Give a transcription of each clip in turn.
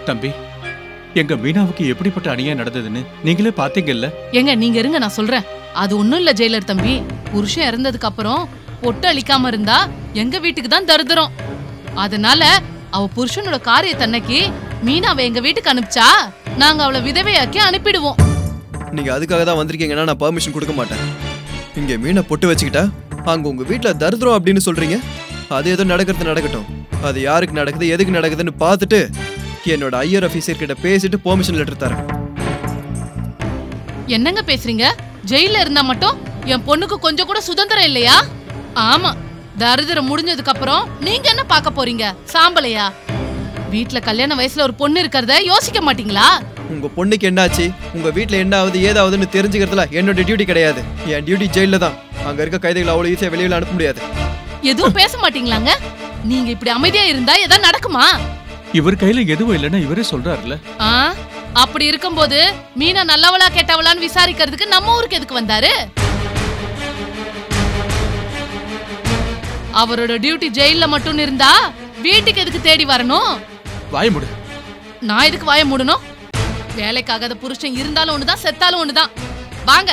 தம்பி, எங்க மீனாவுக்கு எப்படிப்பட்ட அநியாயம் நடந்ததுன்னு நீங்களே பாத்தீங்கல்ல. நீங்க இருங்க, நான் சொல்றேன். அது ஒண்ணும் இல்ல ஜெயிலர் தம்பி. புருஷன் இறந்ததுக்கு அப்புறம் பொட்டு அழிக்காம இருந்தா எங்க வீட்டுக்கு தான் தருதரும். அதனால அவ புருஷனோட காரியத்தன்னைக்கு மீனாவை எங்க வீட்டுக்கு அனுப்பிச்சா நாங்க அவளை விதவையாக்கி அனுப்பிடுவோம். நீங்க அதுக்காக தான் வந்திருக்கீங்கன்னா நான் பெர்மிஷன் கொடுக்க மாட்டேன். இங்க மீனை பொட்டு வச்சுக்கிட்டா அங்க உங்க வீட்டுல தருதரும் அப்படின்னு சொல்றீங்க. அது ஏதோ நடக்கிறது நடக்கட்டும். அது யாருக்கு நடக்குது எதுக்கு நடக்குதுன்னு பார்த்துட்டு என்னோட ஐயர் ஆபீசர் கிட்ட பேசிட்டு பெர்மிஷன் லெட்டர் தரேன். என்னங்க பேசுறீங்க? ஜெயில இருந்தா மட்டும் என் பொண்ணுக்கு கொஞ்சம் கூட சுதந்திரம் இல்லையா? ஆமா, தரிதிரம் முடிஞ்சதுக்கு அப்புறம் நீங்க என்ன பார்க்க போறீங்க? சாம்பலையா? வீட்டுல கல்யாண வயசுல ஒரு பொண்ணு இருக்கிறத யோசிக்க மாட்டீங்களா? உங்க பொண்ணுக்கு என்னாச்சு, உங்க வீட்டுல என்ன ஆகுது ஏதாவதுன்னு தெரிஞ்சுக்கிறதுல என்னோட டியூட்டி கிடையாது. என் டியூட்டி ஜெயில தான். அங்க இருக்க கைதிகளை அவ்வளவு ஈஸியா வெளியில அனுப்ப முடியாது. எதுவும் பேச மாட்டீங்களாங்க? நீங்க இப்படி அமைதியா இருந்தா எதாவது நடக்குமா? இவர் கையில எதுவும் இல்லைன்னா இவரே சொல்றாருல. அப்படி இருக்கும்போது மீனா நல்லவளா கெட்டவளான்னு விசாரிக்கிறதுக்கு நம்ம ஊருக்கு எதுக்கு வந்தாரு? அவரோட டியூட்டி ஜெயில மட்டும் இருந்தா வீட்டுக்கு எதுக்கு தேடி வரணும்? வாய மூடு. நான் எதுக்கு வாய மூடணும்? வேலைக்காகாத புருஷன் இருந்தாலும் ஒண்ணுதான், செத்தாலும் ஒண்ணுதான். வாங்க.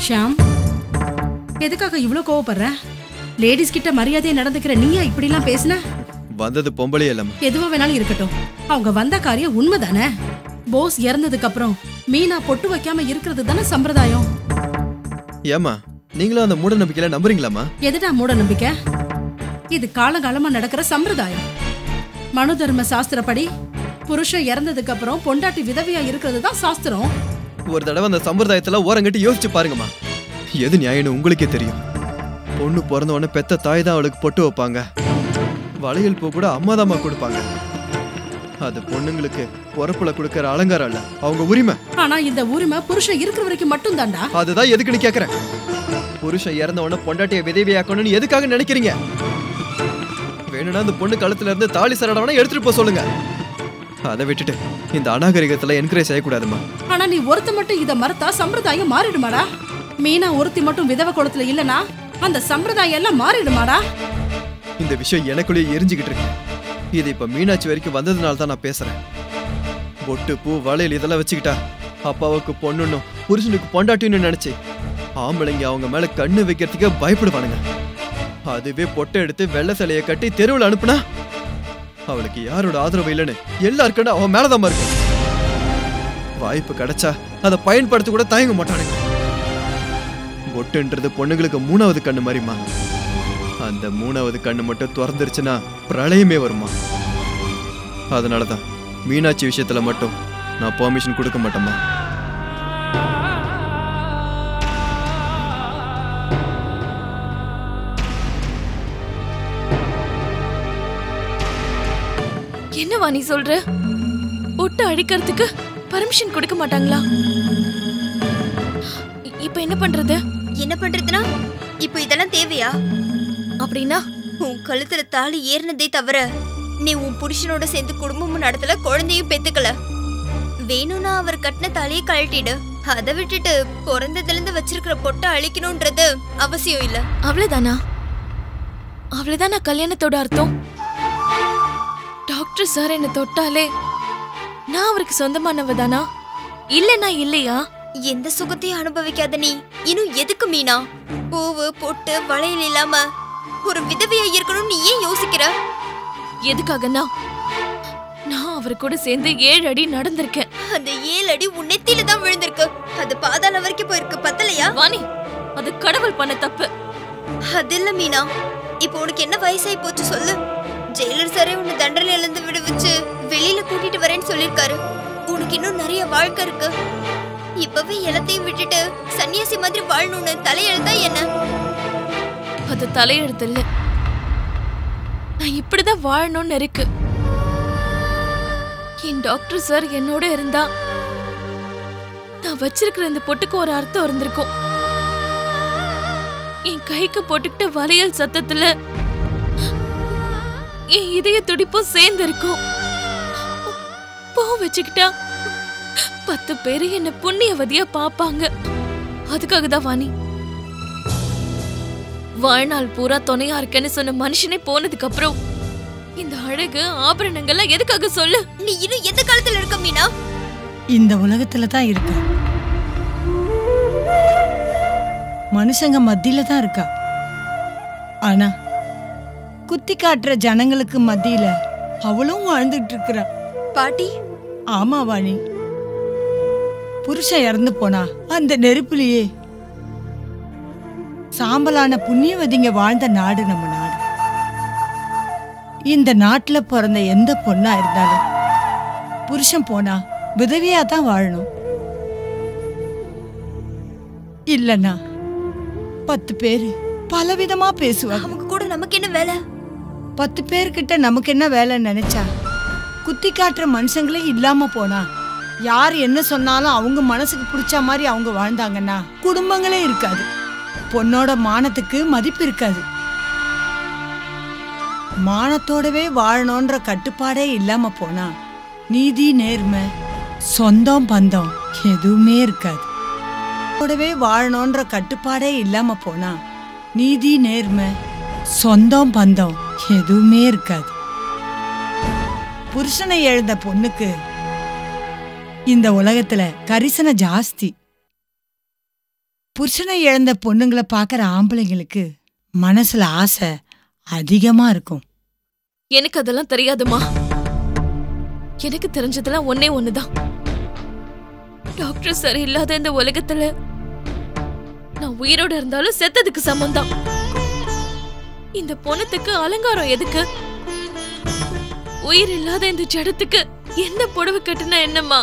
ஷாம், எதுக்காக இவ்வளவு கோவப்படுற? லேடிஸ் கிட்ட மரியாதையா நடந்துக்கிற நீயா இப்படி எல்லாம் பேசுன? வந்தது பொம்பளை இல்லம்மா. எதுவா வேணாலும் இருக்கட்டும், அவங்க வந்த காரியம் உண்மைதானே. போஸ் இறந்ததுக்கு அப்புறம் மீனா பொட்டு வைக்காம இருக்கிறது தானே சம்பிரதாயம். ஏமா நீங்களும் அந்த மூட நம்பிக்கையில நம்புறீங்களாமா? எதுடா மூட நம்பிக்கை? இது காலகாலமா நடக்கிற சம்பிரதாயம். மனு தர்ம சாஸ்திரப்படி புருஷன் இறந்ததுக்கு அப்புறம் பொண்டாட்டி விதவையா இருக்கிறது தான் சாஸ்திரம். ஒரு தடவை அந்த சம்பிரதாயத்துல ஓரங்கட்டி யோசிச்சு பாருங்கம்மா. எது நியாயம்னு உங்களுக்கே தெரியும். பொண்ணு பிறந்த உடனே பெத்த தாய் தான் அவளுக்கு பொட்டு வைப்பாங்க. வளையல் பூ கூட அம்மா தாம்மா கொடுப்பாங்க. அது பொண்ணுங்களுக்கு பொறப்புல கொடுக்கற அலங்காரம் இல்ல, அவங்க உரிமை. ஆனா இந்த உரிமை புருஷன் இருக்கிற வரைக்கும் மட்டும் தான்டா. அதுதான் எதுக்குன்னு கேக்குறேன். புருஷன் இறந்த உடனே பொண்டாட்டியை விதவையாக்கணும்னு எதுக்காக நினைக்கிறீங்க? வேணும்னா அந்த பொண்ணு கழுத்துல இருந்து தாலி சரடவனா எடுத்துட்டு போக சொல்லுங்க. அதை விட்டுட்டு இந்த அநாகரிகத்துல என்கரேஜ் செய்யக்கூடாதுமா. ஆனா நீ ஒருத்த மட்டும் இத மறுத்தா சம்பிரதாயம் மாறிடுமாடா? மீனா ஒருத்தி மட்டும் விதவ குளத்துல இல்லனா அந்த சம்பிரதாயம் எல்லாம் மாறிடுமாடா? இந்த விஷயம் எனக்குள்ளேயே எரிஞ்சுக்கிட்டு இருக்கு. இது இப்ப மீனாட்சி வரைக்கும் வந்ததுனால தான் நான் பேசுறேன். பொட்டு பூ வளையல் இதெல்லாம் வச்சுக்கிட்டா அப்பாவுக்கு பொண்ணுன்னும் புருஷனுக்கு பொண்டாட்டின்னு நினைச்சு ஆம்பளைங்க அவங்க மேல கண்ணு வைக்கிறதுக்கே பயப்படுவானுங்க. அதுவே பொட்டை எடுத்து வெள்ளை சிலையை கட்டி தெருவில் அனுப்புனா அவளுக்கு யாரோட ஆதரவு இல்லைன்னு எல்லாருக்கும் அவன் மேலதான் இருக்கு. வாய்ப்பு கிடைச்சா அதை பயன்படுத்த கூட தயங்க மாட்டானுங்க. பொட்டுன்றது பொண்ணுங்களுக்கு 3வது கண்ணு மாதிரிமா. அந்த 3வது கண்ணு மட்டும் திறந்துருச்சுன்னா பிரளயமே வருமா. அதனாலதான் மீனாட்சி விஷயத்துல மட்டும் நான் பெர்மிஷன் கொடுக்க மாட்டேம்மா. என்னவா நீ சொல்ற? பொட்டு அழிக்கிறதுக்கு பர்மிஷன் கொடுக்க மாட்டாங்களா? இப்ப என்ன பண்றது? என்ன பண்றதுனா இப்போ இதெல்லாம் தேவையா? அப்படின்னா உன் கழுத்துல தாலி ஏறினதே தவிர நீ உன் புருஷனோட சேர்ந்து குடும்பமும் நடத்தல, குழந்தையும் பெத்துக்கல. வேணும்னா அவர் கட்டின தாலியை கழட்டிடு. அதை விட்டுட்டு பிறந்ததுல இருந்து வச்சிருக்கிற பொட்டை அழிக்கணும்ன்றது அவசியம் இல்ல. அவ்வளவுதானா? அவ்வளவுதானா கல்யாணத்தோட அர்த்தம்? டாக்டர் சார் என்ன தொட்டாலே நான் அவருக்கு சொந்தமானவ தானா? இல்லனா இல்லையா? எந்த சுகத்தையும் அனுபவிக்காத நீ இன்னும் எதுக்கு மீனா பூவு பொட்டு வளையல் இல்லாம ஒரு விதவையா இருக்கணும் நீ ஏன் யோசிக்கிற? எதுக்காகனா நான் அவர் கூட சேர்ந்து 7 அடி நடந்திருக்கேன். அந்த 7 அடி உன் நெத்தியில தான் விழுந்திருக்கு. அது பாதாள வரைக்கும் போயிருக்கு. பத்தலையா? வாணி, அது கடவுள் பண்ண தப்பு. அது இல்ல மீனா, இப்போ உனக்கு என்ன வயசாய் போச்சு சொல்லு. ஜெயிலர் சாரே உன்னை தண்டனையில இருந்து விடுவிச்சு வெளியில கூட்டிட்டு வரேன்னு சொல்லிருக்காரு. உனக்கு இன்னும் நிறைய வாழ்க்கை இருக்கு. இப்பவே எல்லாத்தையும் விட்டுட்டு சன்னியாசி மாதிரி வாழணும்னு தலையெழுத்தா என்ன? அது தலையெழுத்து இல்ல, நான் இப்படிதான் வாழணும்னு இருக்கு. என் டாக்டர் சார் என்னோட இருந்தா நான் வச்சிருக்கிற இந்த பொட்டுக்கு ஒரு அர்த்தம் இருந்திருக்கும். என் கைக்கு போட்டுக்கிட்ட வளையல் சத்தத்துல என் இதய துடிப்பும் சேர்ந்து இருக்கும். பூ வச்சுக்கிட்டா 10 பேரு என்ன புண்ணியவதியா பாப்பாங்க. அதுக்காக தான் வாணி, வாழ்நாள் பூரா துணையா இருக்கேன்னு சொன்ன மனுஷனே போனதுக்கு அப்புறம் இந்த அழகு ஆபரணங்கள்லாம் எதுக்காக சொல்லு? நீ இன்னும் எந்த காலத்துல இருக்க மீனா? இந்த உலகத்துல தான் இருக்கா, மனுஷங்க மத்தியில தான் இருக்கா. ஆனா குத்தி காட்டுற ஜனங்களுக்கு மத்தியில அவளும் வாழ்ந்துட்டு இருக்கிறா. பாட்டி, ஆமா வாணி, புருஷன் இறந்து போனா அந்த நெருப்புலயே சாம்பலான புண்ணியவதிங்க வாழ்ந்த நாடு நம்ம நாடு. இந்த நாட்டுல பிறந்த எந்த பொண்ணா இருந்தாலும் புருஷன் போனா விதவியா தான் வாழணும். இல்லன்னா 10 பேரு பலவிதமா பேசுவாங்க. அவங்க கூட நமக்கு என்ன வேலை? 10 பேர்கிட்ட நமக்கு என்ன வேலைன்னு நினைச்சா குத்தி காட்டுற மனுஷங்களே இல்லாம போனா, யார் என்ன சொன்னாலும் அவங்க மனசுக்கு பிடிச்ச மாதிரி அவங்க வாழ்ந்தாங்கன்னா குடும்பங்களே இருக்காது. பொண்ணோட மானத்துக்கு மதிப்பு இருக்காது. மானத்தோடவே வாழணும்ன்ற கட்டுப்பாடே இல்லாம போனா நீதி, நேர்மை, சொந்தம், பந்தம் எதுவுமே இருக்காது. கூடவே வாழணும்ன்ற கட்டுப்பாடே இல்லாம போனா நீதி, நேர்மை, சொந்தம், பந்தம் எதுவுமே இருக்காது. புருஷனை எழுந்த பொண்ணுக்கு இந்த உலகத்துல கரிசனை ஜாஸ்தி. புருஷனை இழந்த பொண்ணுங்களை பாக்குற ஆம்பளைங்களுக்கு மனசுல ஆசை அதிகமா இருக்கும். எனக்கு அதெல்லாம் தெரியாதுமா. எனக்கு தெரிஞ்சதெல்லாம் ஒன்னே ஒண்ணுதான். டாக்டர் சரி இல்லாத இந்த உலகத்துல நான் உயிரோட இருந்தாலும் செத்ததுக்கு சம்பந்தம். இந்த பொணத்துக்கு அலங்காரம் எதுக்கு? உயிர் இல்லாத இந்த ஜடத்துக்கு என்ன புடவை கட்டுனா என்னம்மா?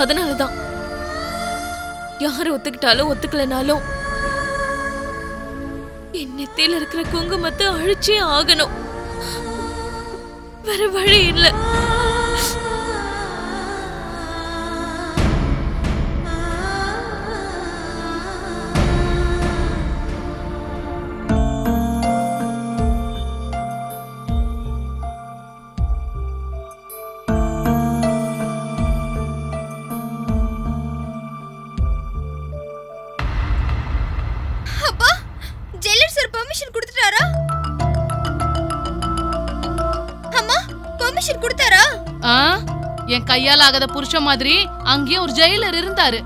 அதனாலதான் யாரு ஒத்துக்கிட்டாலும் ஒத்துக்கலனாலும் என் நெத்தியில இருக்கிற குங்குமத்தை அழிச்சே ஆகணும். வேற வழி இல்ல. என் கையால் ஆகாத புருஷன் மாதிரி அங்கேயும் ஒரு ஜெயிலர் இருந்தாரு.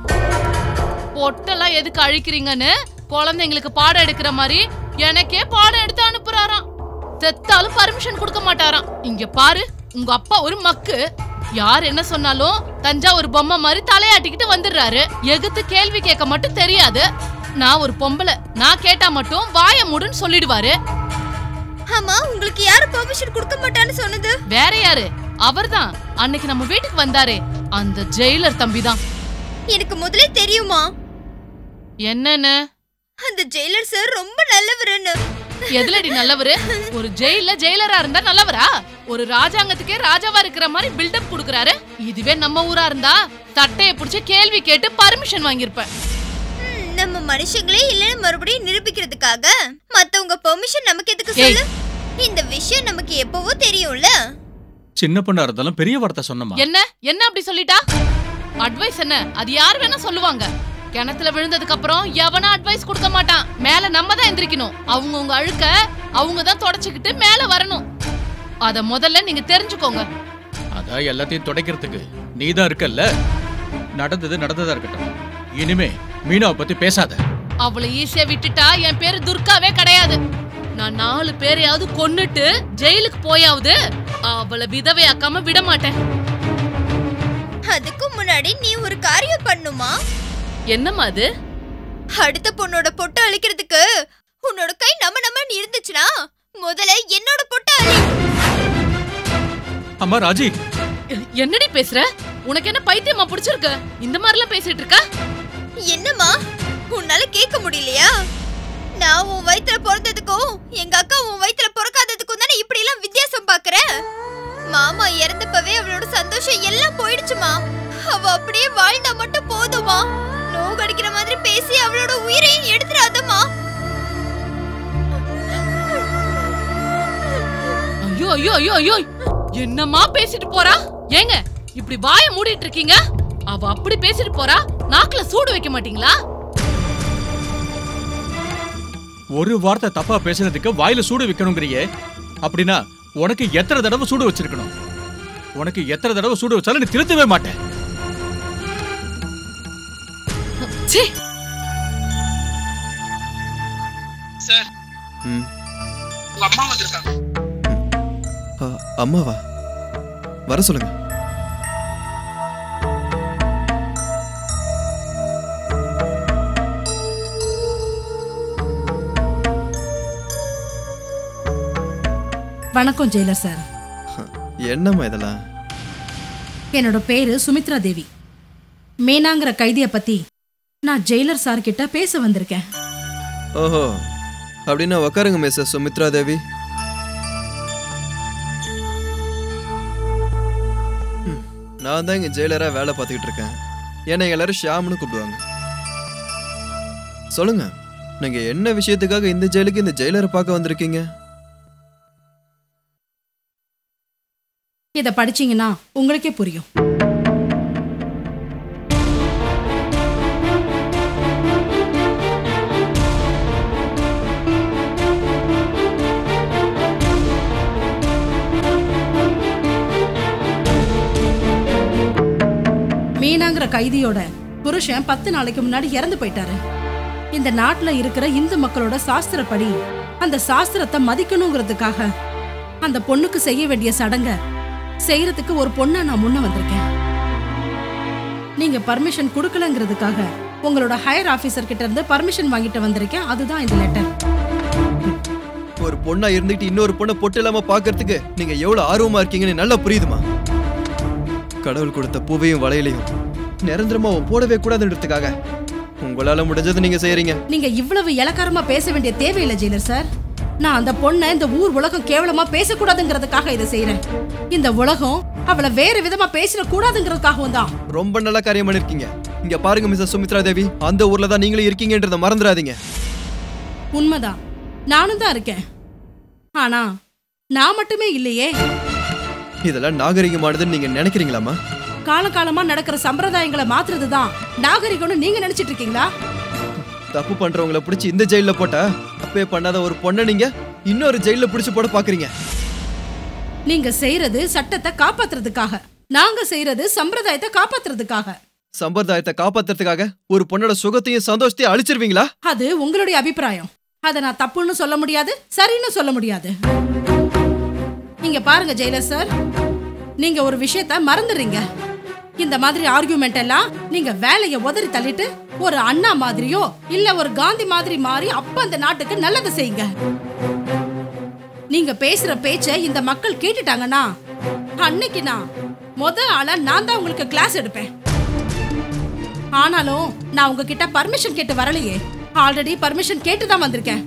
பொட்டெல்லாம் எதுக்கு அழிக்கிறீங்கன்னு குழந்தைங்களுக்கு பாடம் எடுக்கிற மாதிரி எனக்கே பாடம் எடுத்து அனுப்புறாராம். செத்தாலும் பர்மிஷன் கொடுக்க மாட்டாராம். இங்க பாரு, உங்க அப்பா ஒரு மக்கு. யார் என்ன சொன்னாலும் தஞ்சாவூர் பொம்மை மாதிரி தலையாட்டிக்கிட்டு வந்துடுறாரு. எகுத்து கேள்வி கேட்க மட்டும் தெரியாது. நான் ஒரு பொம்பளை, நான் கேட்டா மட்டும் வாய மூடுன்னு சொல்லிடுவாரு. ஆமா, உங்களுக்கு யாரு பர்மிஷன் கொடுக்க மாட்டான்னு சொன்னது? வேற யாரு? அவர்தான் அன்னைக்கு நம்ம வீட்டுக்கு வந்தாரே, அந்த ஜெயிலர் தம்பிதான். எனக்கு முதல்ல தெரியுமா? என்னன்னு? அந்த ஜெயிலர் சார் ரொம்ப நல்லவருன்னு. எதுலடி நல்லவரு? ஒரு ஜெயில ஜெயிலரா இருந்தா நல்லவரா? ஒரு ராஜாங்கத்துக்கே ராஜாவா இருக்கிற மாதிரி பில்டப் கொடுக்கறாரு. இதுவே நம்ம ஊரா இருந்தா சட்டைய புடிச்சு கேள்வி கேட்டு பர்மிஷன் வாங்கிருப்பேன். நம்ம மனுஷங்களே இல்லன்னு மறுபடியும் நிரூபிக்கிறதுக்காக மத்தவங்க பெர்மிஷன் நமக்கு எதுக்கு சொல்லு? இந்த விஷயம் நமக்கு எப்பவோ தெரியும்ல. சின்ன பொண்ணா இருந்தாலும் பெரிய வார்த்தை சொன்னமா? என்ன அப்படி சொல்லிட்டா? அட்வைஸ் என்ன? அது யார் வேணா சொல்லுவாங்க. கிணத்துல விழுந்ததுக்கு அப்புறம் எவனா அட்வைஸ் கொடுக்க மாட்டான். மேல நம்ம தான் எந்திரிக்கணும். அவங்கவுங்க அழுக்க அவங்க தான் தொடச்சுக்கிட்டு மேல வரணும். அத முதல்ல நீங்க தெரிஞ்சுக்கோங்க. அதான் எல்லாத்தையும் துடைக்கிறதுக்கு நீதான் இருக்கல்ல. நடந்தது நடந்ததா இருக்கட்டும். இனிமே மீனாவை பத்தி பேசாத. அவளை ஈஸியா விட்டுட்டா என் பேரு துர்காவே கிடையாது. நான் 4 பேரையாவது கொன்னுட்டு ஜெயிலுக்கு போயாவது அவளை விதவையாக்காம விட மாட்டேன். அதுக்கு முன்னாடி நீ ஒரு காரியம் பண்ணுமா? என்னம்மா அது? அடுத்த பொண்ணோட பொட்டை அழிக்கிறதுக்கு உன்னோட கை நம்ம இருந்துச்சுன்னா முதல்ல என்னோட பொட்டை அழி. அம்மா ராஜி, என்னடி பேசுற? உனக்கு என்ன பைத்தியமா பிடிச்சிருக்கு? இந்த மாதிரிலாம் பேசிட்டு இருக்க? என்னம்மா, உன்னால கேட்க முடியலையா? நான் உன் வயித்துல பிறந்ததுக்கும் எங்க அக்கா உன் வயித்துல பிறக்காததுக்கும் தானே இப்படி எல்லாம் வித்தியாசம் பாக்குற? மாமா இறந்தப்பவே அவளோட சந்தோஷம் எல்லாம் போயிடுச்சுமா. அவ அப்படியே வாழ்ந்தா மட்டும் போதுமா. நோவு கடிக்கிற மாதிரி பேசி அவளோட உயிரையும் எடுத்துறாதம்மா. ஐயோ ஐயோ ஐயோ ஐயோ, என்னமா பேசிட்டு போறா? ஏங்க இப்படி வாயை மூடிட்டு இருக்கீங்க? அவ அப்படி பேசிட்டு போறா, நாக்குல சூடு வைக்க மாட்டீங்களா? ஒரு வார்த்தை தப்பா பேசுறதுக்கு வாயில சூடு வைக்கணுங்கிறியே, அப்படின்னா உனக்கு எத்தனை தடவை சூடு வச்சிருக்கணும்? உனக்கு எத்தனை தடவை சூடு வச்சாலும் நீ திருத்தவே மாட்டேன். சார், அம்மா வந்திருக்காங்க. அம்மாவா? வர சொல்லுங்க. வணக்கம் ஜெயிலர் சார். என்னம்மா இதெல்லாம்? என்னோட பேரு சுமித்ரா தேவி. மீனாங்கிற கைதியை பத்தி நான் ஜெயிலர் சார் கிட்ட பேச வந்திருக்கேன். ஓஹோ, அப்படின்னா உக்காருங்க மிஸ்ஸஸ் சுமித்ரா தேவி. நான் தான் இங்க ஜெயிலரா வேலை பார்த்துக்கிட்டு இருக்கேன். என்னை எல்லாரும் ஷியாம்னு கூப்பிடுவாங்க. சொல்லுங்க, நீங்க என்ன விஷயத்துக்காக இந்த ஜெயிலுக்கு இந்த ஜெயிலரை பார்க்க வந்திருக்கீங்க? இத படிச்சீங்கன்னா உங்களுக்கே புரியும். மீனாங்கிற கைதியோட புருஷன் 10 நாளைக்கு முன்னாடி இறந்து போயிட்டாரு. இந்த நாட்டுல இருக்கிற இந்து மக்களோட சாஸ்திரப்படி அந்த சாஸ்திரத்தை மதிக்கணுங்கிறதுக்காக அந்த பொண்ணுக்கு செய்ய வேண்டிய சடங்க செய்யறதுக்கு ஒரு பொண்ணை நான் முன்ன வந்திருக்கேன். நீங்க பர்மிஷன் கொடுக்கலங்கிறதுக்காக உங்களோட ஹையர் ஆபீசர் கிட்ட இருந்து பர்மிஷன் வாங்கிட்டு வந்திருக்கேன். அதுதான் இந்த லெட்டர். ஒரு பொண்ணா இருந்துட்டு இன்னொரு பொண்ணை பொட்டு இல்லாம பாக்குறதுக்கு நீங்க எவ்வளவு ஆர்வமா இருக்கீங்கன்னு நல்லா புரியுதுமா. கடவுள் கொடுத்த பூவையும் வளையலையும் நிரந்தரமா போடவே கூடாதுன்றதுக்காக உங்களால முடிஞ்சது நீங்க செய்யறீங்க. நீங்க இவ்வளவு இலக்காரமா பேச வேண்டிய தேவையில்லை ஜெயிலர் சார். நான் அந்த பொண்ணை இந்த ஊர் உலகம் கேவலமா பேசக்கூடாதுங்கிறதுக்காக இதை செய்யறேன். இந்த உலகம் அவளை வேற விதமா பேசக்கூடாதுங்கிறதுக்காகவும் தான். ரொம்ப நல்ல காரியம் பண்ணிருக்கீங்க. இங்க பாருங்க மிஸ்ஸஸ் சுமித்ரா தேவி, அந்த ஊர்ல தான் நீங்களும் இருக்கீங்கன்றத மறந்துடாதீங்க. உண்மைதான், நானும் தான் இருக்கேன். ஆனா நான் மட்டுமே இல்லையே. இதெல்லாம் நாகரிகமானதுன்னு நீங்க நினைக்கிறீங்களாமா? காலகாலமா நடக்கிற சம்பிரதாயங்களை மாத்துறதுதான் நாகரிகம்னு நீங்க நினைச்சிட்டு இருக்கீங்களா? தப்பு பண்றவங்கள பிடிச்சி இந்த ஜெயில போட்டா தப்பே பண்ணாத ஒரு பொண்ணை நீங்க இன்னொரு ஜெயில பிடிச்சு போட பாக்குறீங்க. நீங்க செய்யறது சட்டத்தை காப்பாத்துறதுக்காக, நாங்க செய்யறது சம்பிரதாயத்தை காப்பாத்துறதுக்காக. சம்பிரதாயத்தை காப்பாத்துறதுக்காக ஒரு பொண்ணோட சுகத்தையும் சந்தோஷத்தையும் அழிச்சிருவீங்களா? அது உங்களுடைய அபிப்பிராயம். அதை நான் தப்புன்னு சொல்ல முடியாது, சரின்னு சொல்ல முடியாது. நீங்க பாருங்க ஜெயிலர் சார், நீங்க ஒரு விஷயத்த மறந்துடுறீங்க. இந்த மாதிரி ஆர்குமெண்ட் எல்லாம் நீங்க வேலையை உதறி தள்ளிட்டு ஒரு அண்ணா மாதிரியோ இல்ல ஒரு காந்தி மாதிரி மாறி அப்ப அந்த நாட்டுக்கு நல்லது செய்யுங்க. நீங்க பேசுற பேச்ச இந்த மக்கள் கேட்டுட்டாங்கன்னா அன்னைக்கு நான் ஆளா நான் தான் உங்களுக்கு கிளாஸ் எடுப்பேன். ஆனாலும் நான் உங்ககிட்ட பர்மிஷன் கேட்டு வரலையே, ஆல்ரெடி பர்மிஷன் கேட்டு தான் வந்திருக்கேன்.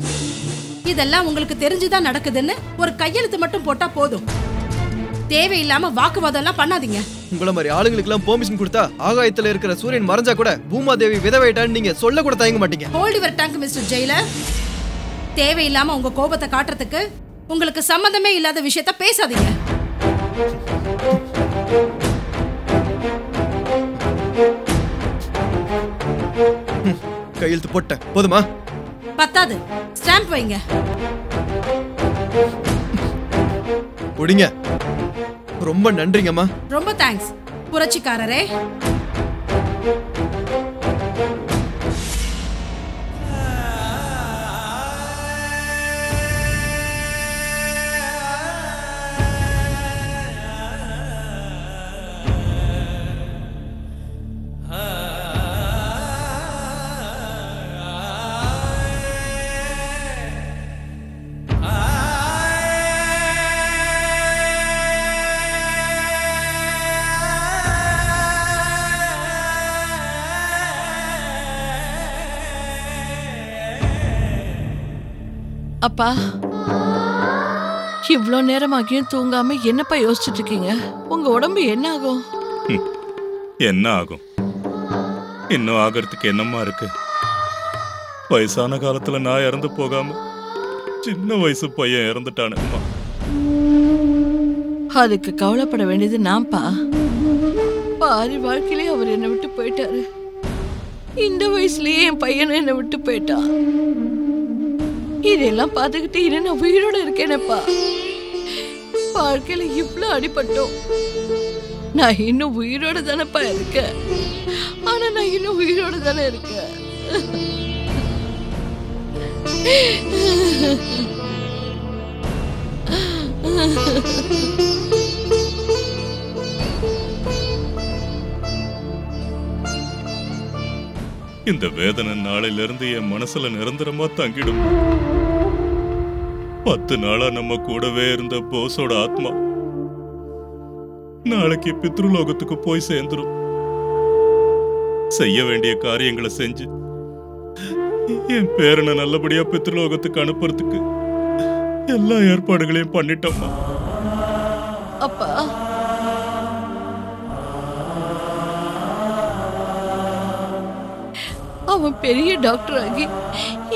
இதெல்லாம் உங்களுக்கு தெரிஞ்சுதான் நடக்குதுன்னு ஒரு கையெழுத்து மட்டும் போட்டா போதும். தேவையில்லாம வாக்குவாதம் எல்லாம் பண்ணாதீங்க. உங்கள மாதிரி ஆளுங்களுக்கு எல்லாம் பெர்மிஷன் கொடுத்தா ஆகாயத்துல இருக்கிற சூரியன் மறைஞ்சா கூட பூமாதேவி விதவைட்டான்னு நீங்க சொல்ல கூட தயங்க மாட்டீங்க. Hold your tongue mister Jailer. தேவையில்லாம உங்க கோபத்தை காட்டுறதுக்கு உங்களுக்கு சம்பந்தமே இல்லாத விஷயத்த பேசாதீங்க. கையெழுத்து போட்ட போதுமா? பத்தாது, ஸ்டாம்ப் வைங்க. ஒடிங்க. ரொம்ப நன்றிங்கம்மா. ரொம்ப தேங்க்ஸ் புரட்சிக்காரரே. அப்பா, இவ்ளோ நேரமாகியும் தூங்காம என்னப்பா யோசிச்சுட்டு இருக்கீங்க? உங்க உடம்பு என்ன ஆகும்? என்ன ஆகும்? இன்னும் ஆகிறதுக்கு என்னம்மா இருக்கு? வயசான காலத்துல நான் இறந்து போகாம சின்ன வயசு பையன் இறந்துட்டானுங்கம்மா. அதுக்கு கவலைப்பட வேண்டியது நான்ப்பா. பாரி வாழ்க்கையிலே அவர் என்னை விட்டு போயிட்டாரு. இந்த வயசுலயே என் பையனை என்னை விட்டு போயிட்டான். இதெல்லாம் பார்த்துக்கிட்டு இரு நான் உயிரோட இருக்கேனப்பா. வாழ்க்கையில இவ்வளவு அடிபட்டோம். நான் இன்னும் உயிரோட தானப்பா இருக்கேன். ஆனா நான் இன்னும் உயிரோட தானே இருக்கேன். இந்த வேதனை நாளையில இருந்து என் மனசுல நிரந்தரமா தங்கிடும். 10 நாளா நம்ம கூடவே இருந்த போஸோட ஆத்மா நாளைக்கு பித்ருலோகத்துக்கு போய் சேர்ந்துரும். செய்ய வேண்டிய காரியங்களை செஞ்சு என் பேரனை நல்லபடியா பித்ருலோகத்துக்கு அனுப்புறதுக்கு எல்லா ஏற்பாடுகளையும் பண்ணிட்டோம்மா. அப்பா அவன் பெரிய டாக்டர் ஆகி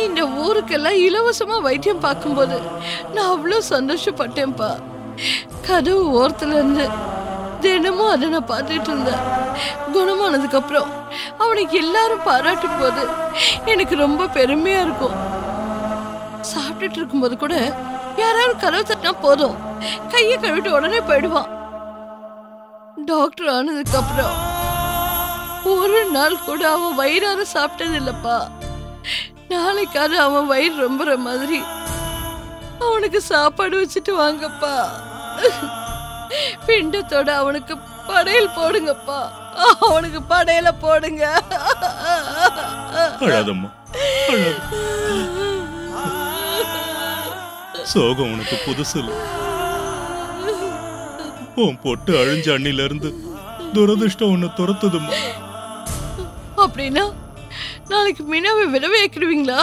இந்த ஊருக்கெல்லாம் இலவசமா வைத்தியம் பார்க்கும்போது நான் அவ்வளவு சந்தோஷப்பட்டேன்ப்பா. கதவு ஓரத்துல இருந்து தினமும் அதை நான் பார்த்துட்டு இருந்தேன். குணமானதுக்கு அப்புறம் அவனுக்கு எல்லாரும் பாராட்டும் போது எனக்கு ரொம்ப பெருமையா இருக்கும். சாப்பிட்டுட்டு இருக்கும்போது கூட யாராவது கதவு தட்டினா போதும் கையை கழுவிட்டு உடனே போயிடுவான். டாக்டர் ஆனதுக்கு அப்புறம் ஒரு நாள் கூட அவன் வயிறார சாப்பிட்டது இல்லப்பா. நாளைக்காவது அவன் வயிறு ரொம்பற மாதிரி அவனுக்கு சாப்பாடு வச்சுட்டு வாங்கப்பா. பிண்டத்தோட அவனுக்கு படையல் போடுங்கப்பா. அவனுக்கு படையல போடுங்க. சோகம் உனக்கு புதுசு இல்ல. உன் பொட்டு அழிஞ்ச அண்ணில இருந்து துரதிருஷ்டம் உன்னை துரத்துதுமா. அப்படின்னா நாளைக்கு மீனாவை விடவே வைக்கிடுவீங்களா?